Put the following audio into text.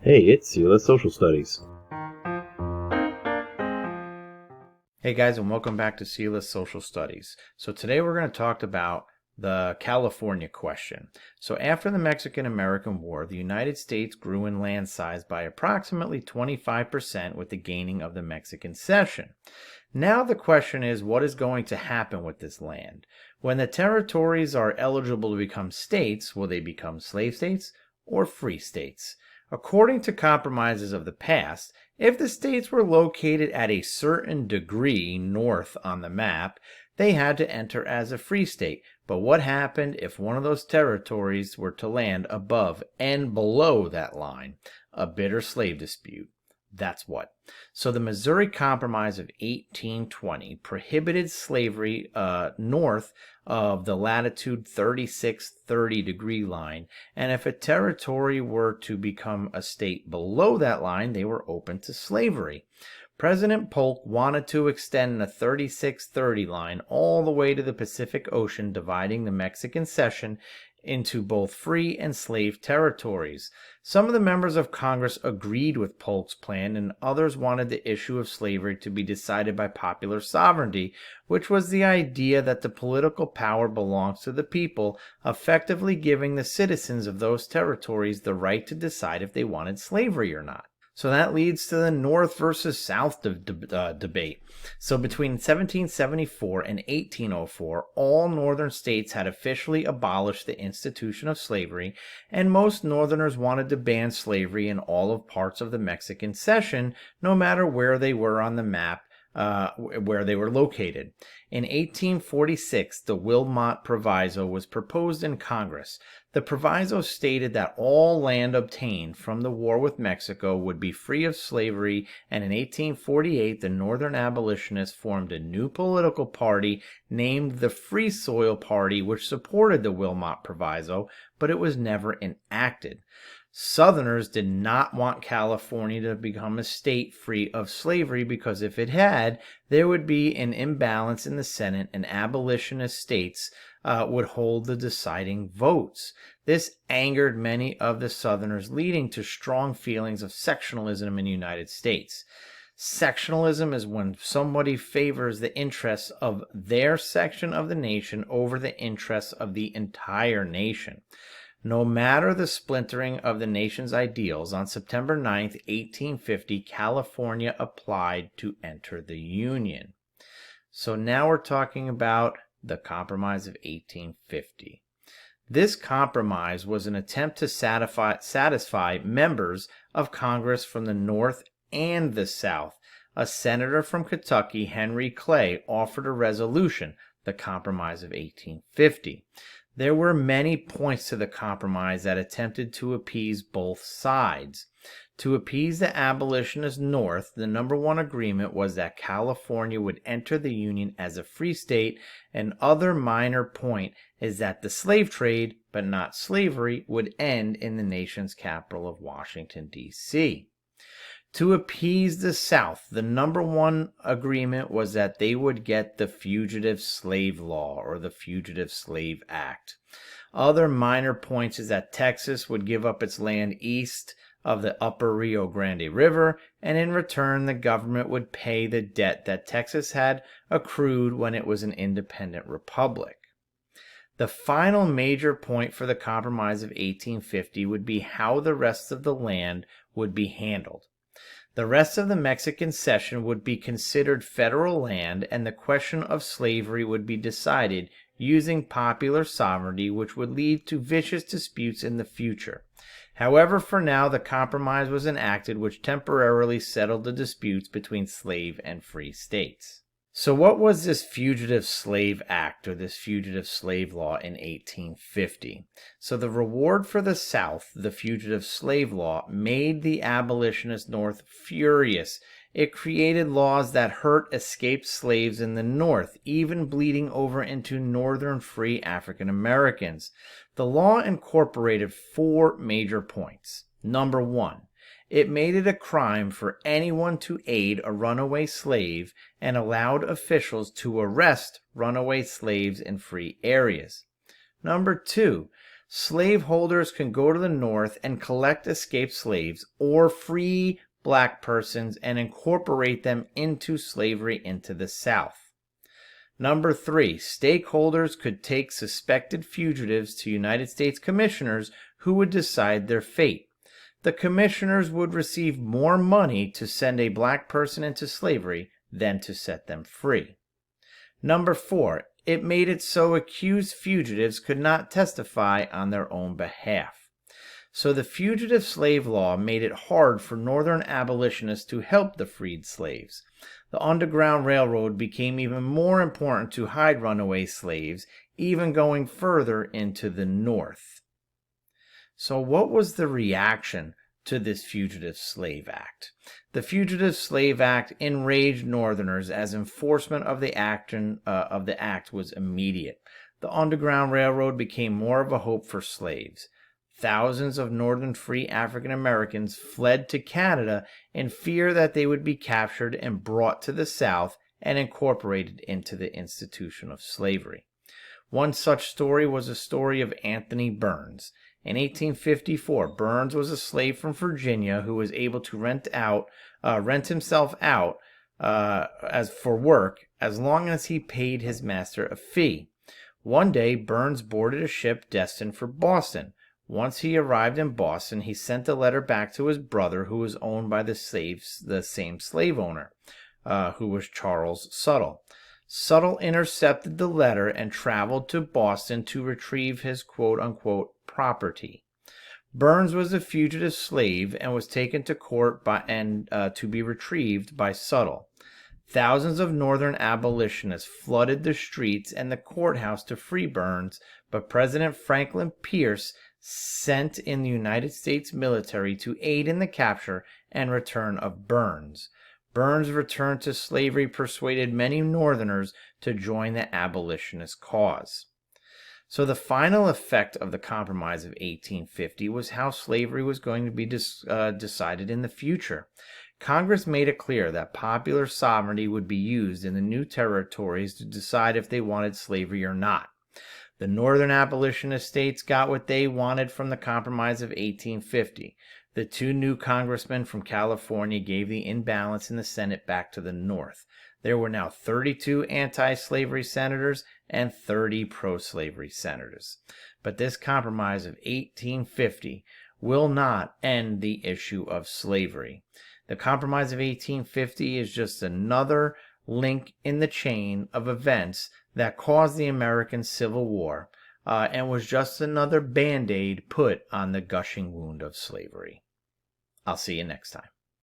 Hey, it's Sela Social Studies. Hey guys, and welcome back to Sila's Social Studies. So today we're going to talk about the California question. So after the Mexican-American War, the United States grew in land size by approximately 25% with the gaining of the Mexican cession. Now the question is, what is going to happen with this land? When the territories are eligible to become states, will they become slave states or free states? According to compromises of the past, if the states were located at a certain degree north on the map, they had to enter as a free state. But what happened if one of those territories were to land above and below that line? A bitter slave dispute. That's what. So the Missouri Compromise of 1820 prohibited slavery north of the latitude 36-30 degree line, and if a territory were to become a state below that line, they were open to slavery. President Polk wanted to extend the 36-30 line all the way to the Pacific Ocean, dividing the Mexican cession into both free and slave territories. Some of the members of Congress agreed with Polk's plan, and others wanted the issue of slavery to be decided by popular sovereignty, which was the idea that the political power belongs to the people, effectively giving the citizens of those territories the right to decide if they wanted slavery or not. So that leads to the North versus South debate. So between 1774 and 1804, all northern states had officially abolished the institution of slavery, and most northerners wanted to ban slavery in all of parts of the Mexican cession, no matter where they were on the map, where they were located. In 1846, the Wilmot Proviso was proposed in Congress. The proviso stated that all land obtained from the war with Mexico would be free of slavery, and in 1848 the Northern abolitionists formed a new political party named the Free Soil Party, which supported the Wilmot Proviso, but it was never enacted. Southerners did not want California to become a state free of slavery because if it had, there would be an imbalance in the Senate and abolitionist states would hold the deciding votes. This angered many of the Southerners, leading to strong feelings of sectionalism in the United States. Sectionalism is when somebody favors the interests of their section of the nation over the interests of the entire nation. No matter the splintering of the nation's ideals, on September 9th, 1850, California applied to enter the Union. So now we're talking about the Compromise of 1850. This compromise was an attempt to satisfy members of Congress from the North and the South. A senator from Kentucky, Henry Clay, offered a resolution, the Compromise of 1850. There were many points to the compromise that attempted to appease both sides. To appease the abolitionist North, the number one agreement was that California would enter the Union as a free state. An other minor point is that the slave trade, but not slavery, would end in the nation's capital of Washington, D.C. To appease the South, the number one agreement was that they would get the Fugitive Slave Law or the Fugitive Slave Act. Other minor points is that Texas would give up its land east of the upper Rio Grande River, and in return the government would pay the debt that Texas had accrued when it was an independent republic. The final major point for the Compromise of 1850 would be how the rest of the land would be handled. The rest of the Mexican cession would be considered federal land, and the question of slavery would be decided using popular sovereignty, which would lead to vicious disputes in the future. However, for now, the compromise was enacted, which temporarily settled the disputes between slave and free states. So what was this Fugitive Slave Act or this Fugitive Slave Law in 1850? So the reward for the South, the Fugitive Slave Law, made the abolitionist North furious. It created laws that hurt escaped slaves in the North, even bleeding over into northern free African Americans. The law incorporated four major points. Number one, it made it a crime for anyone to aid a runaway slave and allowed officials to arrest runaway slaves in free areas. Number two, Slaveholders can go to the North and collect escaped slaves or free black persons and incorporate them into slavery into the South. Number 3, stakeholders could take suspected fugitives to United States commissioners who would decide their fate. The commissioners would receive more money to send a black person into slavery than to set them free. Number 4, it made it so accused fugitives could not testify on their own behalf. So the Fugitive Slave Law made it hard for Northern abolitionists to help the freed slaves. The Underground Railroad became even more important to hide runaway slaves, even going further into the North. So what was the reaction to this Fugitive Slave Act? The Fugitive Slave Act enraged Northerners as enforcement of the act was immediate. The Underground Railroad became more of a hope for slaves. Thousands of Northern free African Americans fled to Canada in fear that they would be captured and brought to the South and incorporated into the institution of slavery. One such story was a story of Anthony Burns. In 1854, Burns was a slave from Virginia who was able to rent himself out as for work as long as he paid his master a fee. One day, Burns boarded a ship destined for Boston. Once he arrived in Boston, he sent a letter back to his brother, who was owned by the same slave owner, who was Charles Suttle. Suttle intercepted the letter and traveled to Boston to retrieve his quote-unquote property. Burns was a fugitive slave and was taken to court to be retrieved by Suttle. Thousands of Northern abolitionists flooded the streets and the courthouse to free Burns, but President Franklin Pierce sent in the United States military to aid in the capture and return of Burns. Burns' return to slavery persuaded many Northerners to join the abolitionist cause. So the final effect of the Compromise of 1850 was how slavery was going to be decided in the future. Congress made it clear that popular sovereignty would be used in the new territories to decide if they wanted slavery or not. The Northern abolitionist states got what they wanted from the Compromise of 1850. The two new congressmen from California gave the imbalance in the Senate back to the North. There were now 32 anti-slavery senators and 30 pro-slavery senators. But this Compromise of 1850 will not end the issue of slavery. The Compromise of 1850 is just another link in the chain of events that caused the American Civil War and was just another Band-Aid put on the gushing wound of slavery. I'll see you next time.